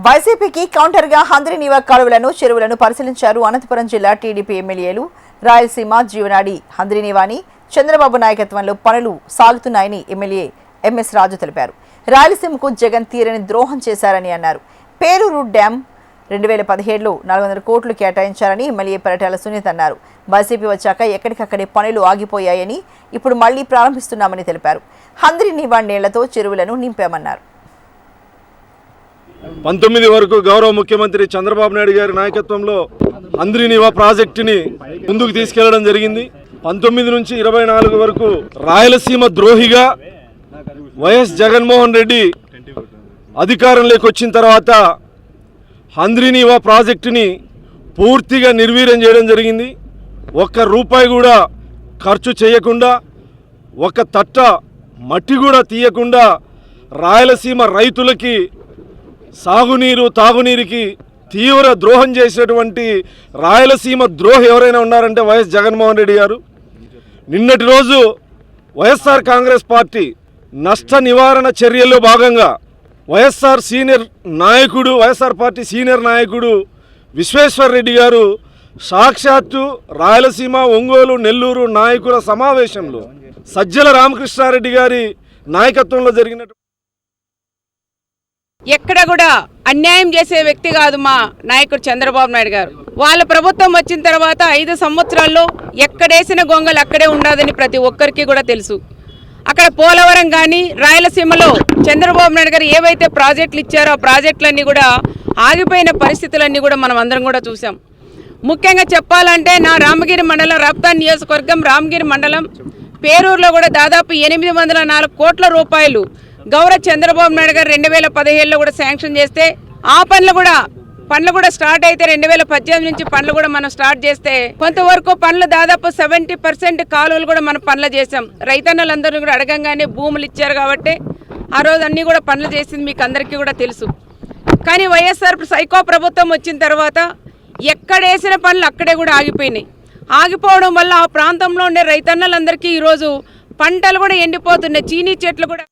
వైసీపీకి కౌంటర్గా హంద్రీనీవా కాలువలను చెరువులను పరిశీలించారు అనంతపురం జిల్లా టీడీపీ ఎమ్మెల్యేలు. రాయలసీమ జీవనాడి హంద్రీనీవాని చంద్రబాబు నాయకత్వంలో పనులు సాగుతున్నాయని ఎమ్మెల్యే ఎంఎస్ రాజు తెలిపారు. రాయలసీమకు జగన్ తీరని ద్రోహం చేశారని అన్నారు. పేరూరు డ్యాం 2017లో 400 కోట్లు కేటాయించారని ఎమ్మెల్యే పరిటాల సునీత అన్నారు. వైసీపీ వచ్చాక ఎక్కడికక్కడే పనులు ఆగిపోయాయని ఇప్పుడు మళ్లీ ప్రారంభిస్తున్నామని తెలిపారు. హంద్రీనీవా నీళ్లతో చెరువులను నింపామన్నారు. 19 వరకు గౌరవ ముఖ్యమంత్రి చంద్రబాబు నాయుడు గారి నాయకత్వంలో హంద్రీనీవా ప్రాజెక్టుని ముందుకు తీసుకెళ్లడం జరిగింది. 19 నుంచి 24 వరకు రాయలసీమ ద్రోహిగా వైఎస్ జగన్మోహన్ రెడ్డి అధికారంలోకి వచ్చిన తర్వాత హంద్రీనీవా ప్రాజెక్టుని పూర్తిగా నిర్వీర్యం చేయడం జరిగింది. ఒక్క రూపాయి కూడా ఖర్చు చేయకుండా, ఒక్క తట్ట మట్టి కూడా తీయకుండా రాయలసీమ రైతులకి సాగునీరు తాగునీరుకి తీవ్ర ద్రోహం చేసినటువంటి రాయలసీమ ద్రోహి ఎవరైనా ఉన్నారంటే వైఎస్ జగన్మోహన్ రెడ్డి గారు. నిన్నటి రోజు వైఎస్ఆర్ కాంగ్రెస్ పార్టీ నష్ట నివారణ చర్యల్లో భాగంగా వైఎస్ఆర్ పార్టీ సీనియర్ నాయకుడు విశ్వేశ్వర్ రెడ్డి గారు సాక్షాత్తు రాయలసీమ, ఒంగోలు, నెల్లూరు నాయకుల సమావేశంలో సజ్జల రామకృష్ణారెడ్డి గారి నాయకత్వంలో జరిగినట్టు ఎక్కడ కూడా అన్యాయం చేసే వ్యక్తి కాదు మా నాయకుడు చంద్రబాబు నాయుడు గారు. వాళ్ళ ప్రభుత్వం వచ్చిన తర్వాత 5 సంవత్సరాల్లో ఎక్కడేసిన గొంగలు అక్కడే ఉండదని ప్రతి ఒక్కరికి కూడా తెలుసు. అక్కడ పోలవరం కానీ రాయలసీమలో చంద్రబాబు నాయుడు గారు ఏవైతే ప్రాజెక్టులు ఇచ్చారో ఆ ప్రాజెక్టులన్నీ కూడా ఆగిపోయిన పరిస్థితులన్నీ కూడా మనం అందరం కూడా చూసాం. ముఖ్యంగా చెప్పాలంటే నా రామగిరి మండలం, రాప్తాన్ నియోజకవర్గం రామగిరి మండలం పేరూరులో కూడా దాదాపు 804 కోట్ల రూపాయలు గౌరవ చంద్రబాబు నాయుడు గారు 2017లో కూడా శాంక్షన్ చేస్తే ఆ పనులు కూడా స్టార్ట్ అయితే 2018 నుంచి పనులు కూడా మనం స్టార్ట్ చేస్తే కొంతవరకు పనులు దాదాపు 70% కాలువలు కూడా మనం పనులు చేసాం. రైతన్నలందరూ కూడా అడగంగానే భూములు ఇచ్చారు కాబట్టి ఆ రోజు అన్నీ కూడా పనులు చేసింది మీకు అందరికీ కూడా తెలుసు. కానీ వైఎస్ఆర్ సైకో ప్రభుత్వం వచ్చిన తర్వాత ఎక్కడేసిన పనులు అక్కడే కూడా ఆగిపోయినాయి. ఆగిపోవడం వల్ల ఆ ప్రాంతంలో ఉండే రైతన్నలందరికీ ఈరోజు పంటలు కూడా ఎండిపోతున్నాయి. చీనీ చెట్లు కూడా